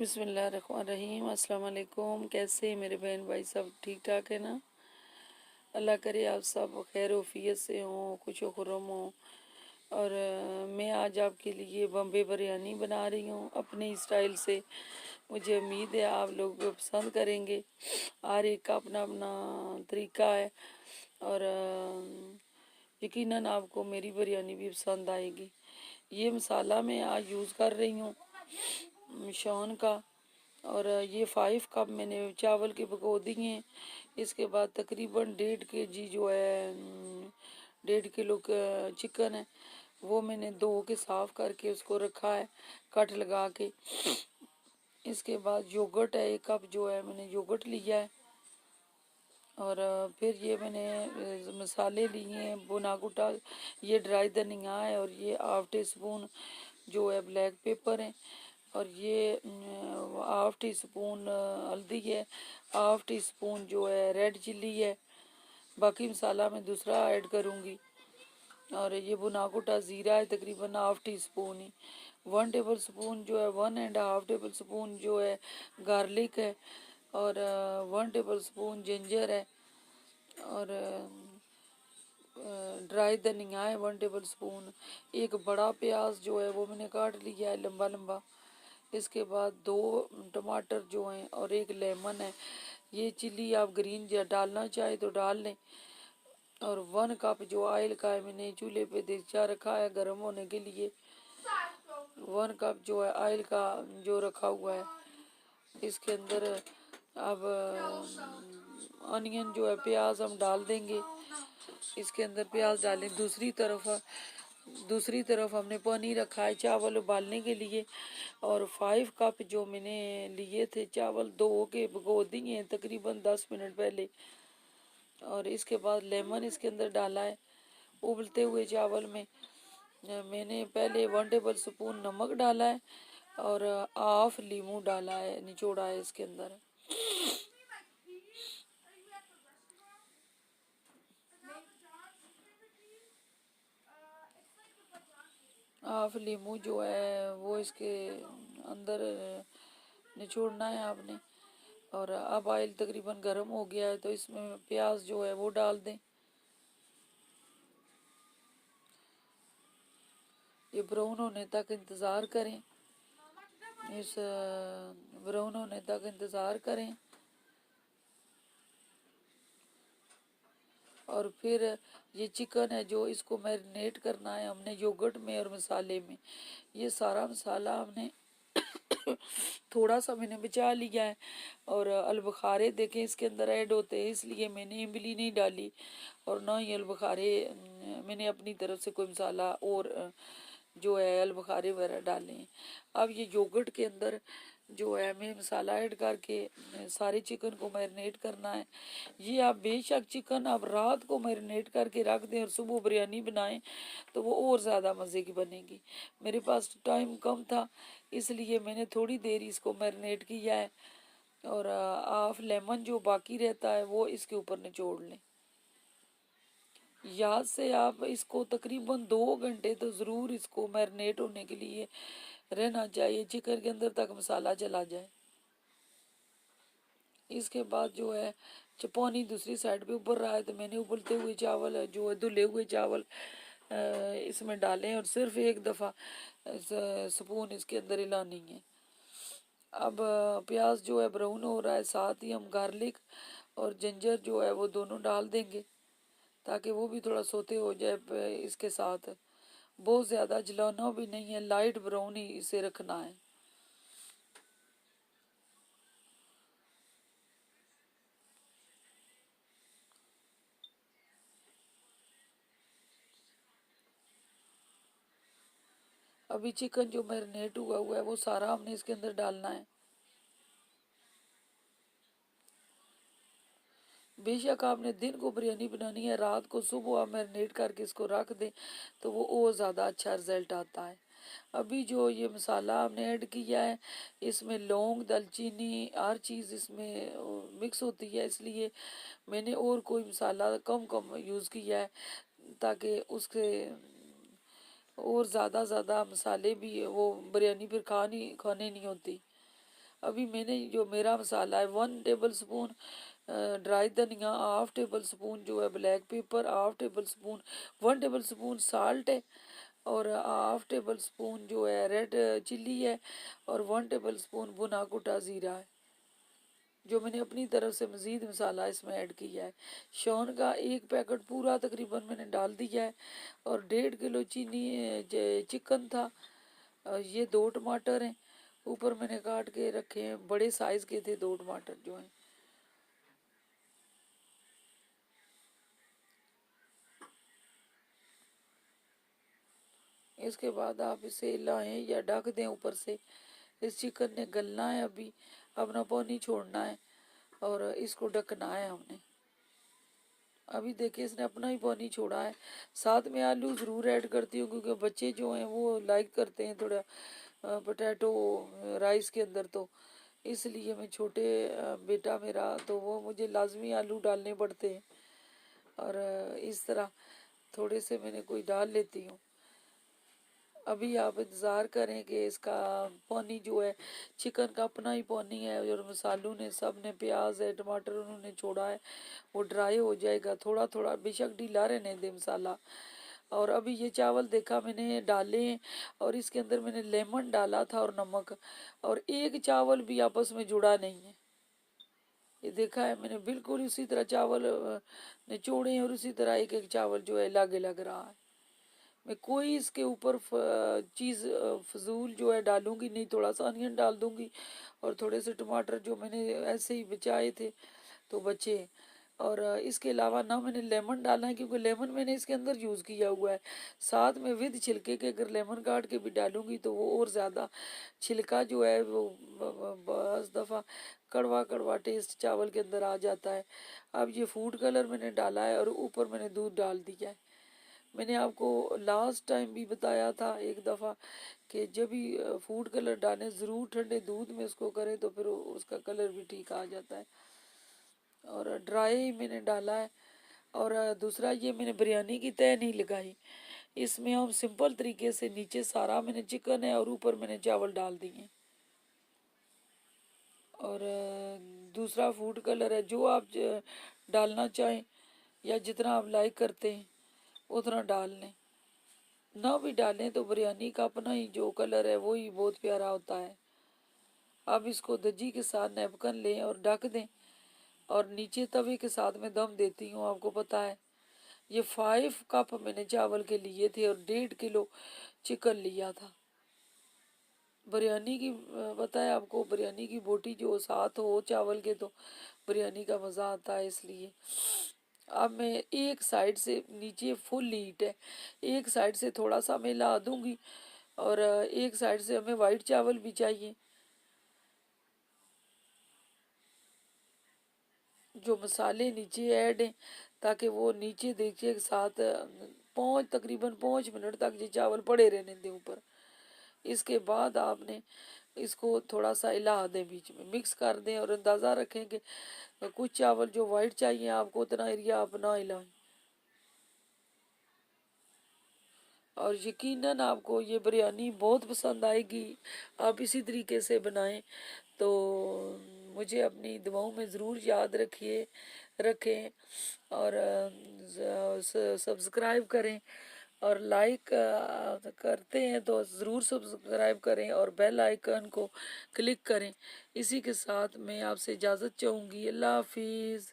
बिस्मिल्लाहिर्रहमानिर्रहीम। अस्सलाम वालेकुम। कैसे मेरे बहन भाई सब ठीक ठाक है ना। अल्लाह करे आप सब खैर वफियत से हों, खुशो खुर्रम हों। और मैं आज आपके लिए बम्बे बिरयानी बना रही हूँ अपने स्टाइल से। मुझे उम्मीद है आप लोग पसंद करेंगे। हर एक का अपना अपना तरीका है और यकीनन आपको मेरी बिरयानी भी पसंद आएगी। ये मसाला मैं आज यूज़ कर रही हूँ मिशॉन का। और ये 5 कप मैंने चावल के भिगो दिए हैं। इसके बाद तकरीबन 1.5 kg जो है 1.5 किलो का चिकन है, वो मैंने धो के साफ़ करके उसको रखा है कट लगा के। इसके बाद योगर्ट है 1 कप जो है मैंने योगर्ट लिया है। और फिर ये मैंने मसाले लिए हैं भुना कुटा, ये ड्राई धनिया है और ये ½ टी-स्पून जो है ब्लैक पेपर है और ये ½ टी-स्पून हल्दी है, ½ टी-स्पून जो है रेड चिल्ली है। बाकी मसाला मैं दूसरा ऐड करूँगी। और ये भुना कुटा ज़ीरा है तकरीबन ½ टी-स्पून ही। 1 टेबल स्पून जो है 1½ टेबल स्पून जो है गार्लिक है और 1 टेबल स्पून जिंजर है और ड्राई धनिया है 1 टेबल स्पून। एक बड़ा प्याज जो है वो मैंने काट लिया है लंबा लंबा। इसके बाद 2 टमाटर जो हैं और 1 लेमन है। ये चिल्ली आप ग्रीन डालना चाहे तो डाल लें। और 1 कप जो ऑयल का है मैंने चूल्हे पे देगचा रखा है गर्म होने के लिए। 1 कप जो है ऑयल का जो रखा हुआ है, इसके अंदर अब अनियन जो है प्याज हम डाल देंगे। इसके अंदर प्याज डालें। दूसरी तरफ हमने पानी रखा है चावल उबालने के लिए। और 5 कप जो मैंने लिए थे चावल धो के भिगो दिए हैं तकरीबन 10 मिनट पहले। और इसके बाद लेमन इसके अंदर डाला है। उबलते हुए चावल में मैंने पहले 1 टेबल स्पून नमक डाला है और ½ लीमू डाला है, निचोड़ा है इसके अंदर। ½ लीमू जो है वो इसके अंदर निचोड़ना है आपने। और अब ऑयल तकरीबन गर्म हो गया है तो इसमें प्याज जो है वो डाल दें। ये ब्राउन होने तक इंतज़ार करें। इस ब्राउन होने तक इंतज़ार करें। और फिर ये चिकन है जो इसको मैरिनेट करना है हमने योगर्ट में और मसाले में। ये सारा मसाला हमने थोड़ा सा मैंने बचा लिया है। और अलबुखारे देखें इसके अंदर ऐड होते हैं, इसलिए मैंने इमली नहीं डाली और ना ही अलबुखारे मैंने अपनी तरफ से कोई मसाला और जो है अलबुखारे वगैरह डाले हैं। अब ये योगर्ट के अंदर जो है हमें मसाला ऐड करके सारे चिकन को मैरिनेट करना है। ये आप बेशक चिकन आप रात को मैरिनेट करके रख दें और सुबह बिरयानी बनाएं तो वो और ज़्यादा मज़े की बनेगी। मेरे पास टाइम कम था इसलिए मैंने थोड़ी देर इसको मैरिनेट किया है। और ½ लेमन जो बाकी रहता है वो इसके ऊपर निचोड़ लें। याद से आप इसको तकरीबन 2 घंटे तो ज़रूर इसको मैरिनेट होने के लिए रहना चाहिए, चिकन के अंदर तक मसाला चला जाए। इसके बाद जो है पानी दूसरी साइड पे उबल रहा है तो मैंने उबलते हुए चावल जो है धुले हुए चावल इसमें डालें और सिर्फ एक दफ़ा स्पून इसके अंदर हिलानी है। अब प्याज जो है ब्राउन हो रहा है, साथ ही हम गार्लिक और जिंजर जो है वो दोनों डाल देंगे ताकि वो भी थोड़ा सोते हो जाए इसके साथ। बहुत ज़्यादा जलाना भी नहीं है, लाइट ब्राउन ही इसे रखना है। अभी चिकन जो मैरिनेट हुआ हुआ है वो सारा हमने इसके अंदर डालना है। बेशक आपने दिन को बिरयानी बनानी है, रात को सुबह आप मैरिनेट करके इसको रख दें तो वो और ज़्यादा अच्छा रिज़ल्ट आता है। अभी जो ये मसाला हमने ऐड किया है इसमें लौंग दालचीनी हर चीज़ इसमें मिक्स होती है, इसलिए मैंने और कोई मसाला कम कम यूज़ किया है ताकि उसके और ज़्यादा मसाले भी वो बिरयानी फिर खाने नहीं होती। अभी मैंने जो मेरा मसाला है 1 टेबल स्पून ड्राई धनिया, 1/2 टेबल स्पून जो है black pepper, 1/2 table spoon 1 table spoon salt है, और 1/2 टेबल स्पून जो है रेड चिल्ली है, और 1 टेबल स्पून भुना कुटा ज़ीरा है, जो मैंने अपनी तरफ से मज़ीद मसाला इसमें ऐड किया है। शौन का 1 पैकेट पूरा तकरीबन मैंने डाल दिया है, और 1.5 किलो चिकन था। ये 2 टमाटर हैं, ऊपर मैंने काट के रखे हैं, बड़े साइज़ के थे 2 टमाटर जो हैं। इसके बाद आप इसे हिलाएं या ढक दें ऊपर से। इस चिकन ने गलना है, अभी अपना पानी छोड़ना है, और इसको ढकना है हमने। अभी देखिए इसने अपना ही पानी छोड़ा है। साथ में आलू ज़रूर ऐड करती हूँ, क्योंकि बच्चे जो हैं वो लाइक करते हैं थोड़ा पोटैटो राइस के अंदर, तो इसलिए मैं छोटे बेटा मेरा तो वो मुझे लाजमी आलू डालने पड़ते हैं, और इस तरह थोड़े से मैंने कोई डाल लेती हूँ। अभी आप इंतज़ार करें कि इसका पानी जो है, चिकन का अपना ही पानी है, और मसालों ने सब ने प्याज है टमाटर उन्होंने छोड़ा है, वो ड्राई हो जाएगा। थोड़ा थोड़ा बेशक ढीला रहने दे मसाला। और अभी ये चावल देखा मैंने डाले हैं, और इसके अंदर मैंने लेमन डाला था और नमक, और एक चावल भी आपस में जुड़ा नहीं है। ये देखा है मैंने, बिल्कुल उसी तरह चावल निचोड़े हैं, और उसी तरह एक एक चावल जो है लग लग रहा है। मैं कोई इसके ऊपर चीज़ फजूल जो है डालूंगी नहीं। थोड़ा सा अनियन डाल दूंगी, और थोड़े से टमाटर जो मैंने ऐसे ही बचाए थे तो बचे। और इसके अलावा ना मैंने लेमन डाला है, क्योंकि लेमन मैंने इसके अंदर यूज़ किया हुआ है। साथ में विद छिलके के अगर लेमन काट के भी डालूंगी तो वो और ज़्यादा छिलका जो है वो बस दफ़ा कड़वा कड़वा टेस्ट चावल के अंदर आ जाता है। अब ये फूड कलर मैंने डाला है, और ऊपर मैंने दूध डाल दिया है। मैंने आपको लास्ट टाइम भी बताया था एक दफ़ा कि जब भी फूड कलर डालें ज़रूर ठंडे दूध में उसको करें, तो फिर उसका कलर भी ठीक आ जाता है। और ड्राई मैंने डाला है। और दूसरा ये मैंने बिरयानी की तय नहीं लगाई, इसमें हम सिंपल तरीके से नीचे सारा मैंने चिकन है और ऊपर मैंने चावल डाल दिए। और दूसरा फूड कलर है, जो आप डालना चाहें या जितना आप लाइक करते हैं उतना डाल लें, ना भी डालें तो बिरयानी का अपना ही जो कलर है वो ही बहुत प्यारा होता है। अब इसको दजी के साथ नैपकन लें और ढक दें, और नीचे तवे के साथ में दम देती हूँ। आपको पता है ये 5 कप मैंने चावल के लिए थे, और 1.5 किलो चिकन लिया था। बिरयानी की पता है आपको, बिरयानी की बोटी जो साथ हो चावल के तो बिरयानी का मज़ा आता है। इसलिए अब मैं एक साइड से, नीचे फुल हीट है, एक साइड से थोड़ा सा मैं ला दूंगी, और एक साइड से हमें वाइट चावल भी चाहिए। जो मसाले नीचे ऐड हैं, ताकि वो नीचे देखिए साथ तकरीबन 5 मिनट तक ये चावल पड़े रहने दें ऊपर। इसके बाद आपने इसको थोड़ा सा हिला दें, बीच में मिक्स कर दें, और अंदाज़ा रखें कि कुछ चावल जो वाइट चाहिए आपको उतना एरिया आप ना हिलाएं। और यकीनन आपको ये बिरयानी बहुत पसंद आएगी। आप इसी तरीके से बनाएं तो मुझे अपनी दुआओं में ज़रूर याद रखें, और सब्सक्राइब करें, और लाइक करते हैं तो ज़रूर सब्सक्राइब करें, और बेल आइकन को क्लिक करें। इसी के साथ मैं आपसे इजाज़त चाहूँगी। अल्लाह हाफिज़।